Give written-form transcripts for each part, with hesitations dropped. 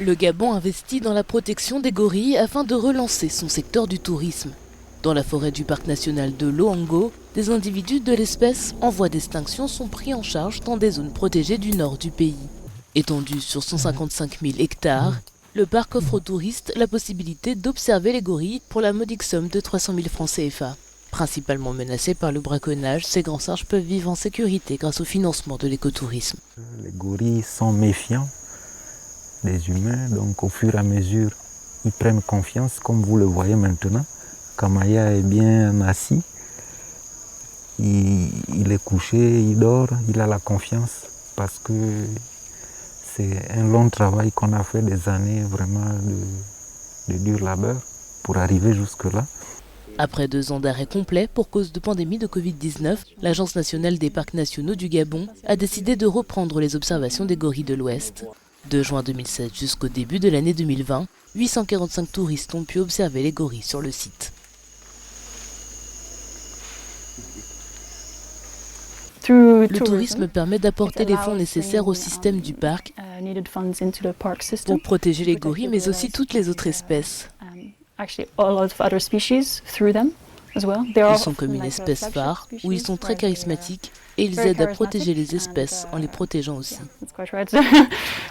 Le Gabon investit dans la protection des gorilles afin de relancer son secteur du tourisme. Dans la forêt du parc national de Loango, des individus de l'espèce en voie d'extinction sont pris en charge dans des zones protégées du nord du pays. Étendu sur 155 000 hectares, le parc offre aux touristes la possibilité d'observer les gorilles pour la modique somme de 300 000 francs CFA. Principalement menacés par le braconnage, ces grands singes peuvent vivre en sécurité grâce au financement de l'écotourisme. Les gorilles sont méfiants des humains, donc au fur et à mesure, ils prennent confiance, comme vous le voyez maintenant. Kamaya est bien assis, il est couché, il dort, il a la confiance parce que c'est un long travail qu'on a fait, des années vraiment de dur labeur pour arriver jusque-là. Après 2 ans d'arrêt complet pour cause de pandémie de Covid-19, l'Agence nationale des parcs nationaux du Gabon a décidé de reprendre les observations des gorilles de l'Ouest. De juin 2016 jusqu'au début de l'année 2020, 845 touristes ont pu observer les gorilles sur le site. Le tourisme permet d'apporter les fonds nécessaires au système du parc pour protéger les gorilles, mais aussi toutes les autres espèces. Ils sont comme une espèce phare, où ils sont très charismatiques et ils aident à protéger les espèces en les protégeant aussi.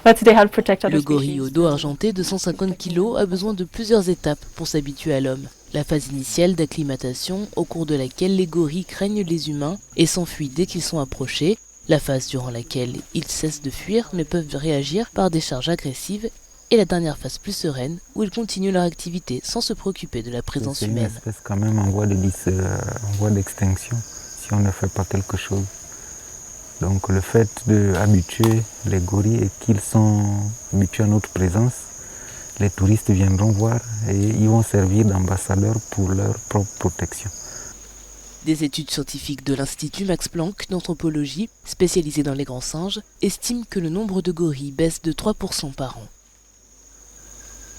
Le gorille au dos argenté de 150 kg a besoin de plusieurs étapes pour s'habituer à l'homme. La phase initiale d'acclimatation, au cours de laquelle les gorilles craignent les humains et s'enfuient dès qu'ils sont approchés. La phase durant laquelle ils cessent de fuir mais peuvent réagir par des charges agressives. Et la dernière phase plus sereine, où ils continuent leur activité sans se préoccuper de la présence humaine. C'est une espèce quand même en voie d'extinction si on ne fait pas quelque chose. Donc le fait d'habituer les gorilles et qu'ils sont habitués à notre présence, les touristes viendront voir et ils vont servir d'ambassadeurs pour leur propre protection. Des études scientifiques de l'Institut Max Planck d'anthropologie, spécialisé dans les grands singes, estiment que le nombre de gorilles baisse de 3% par an.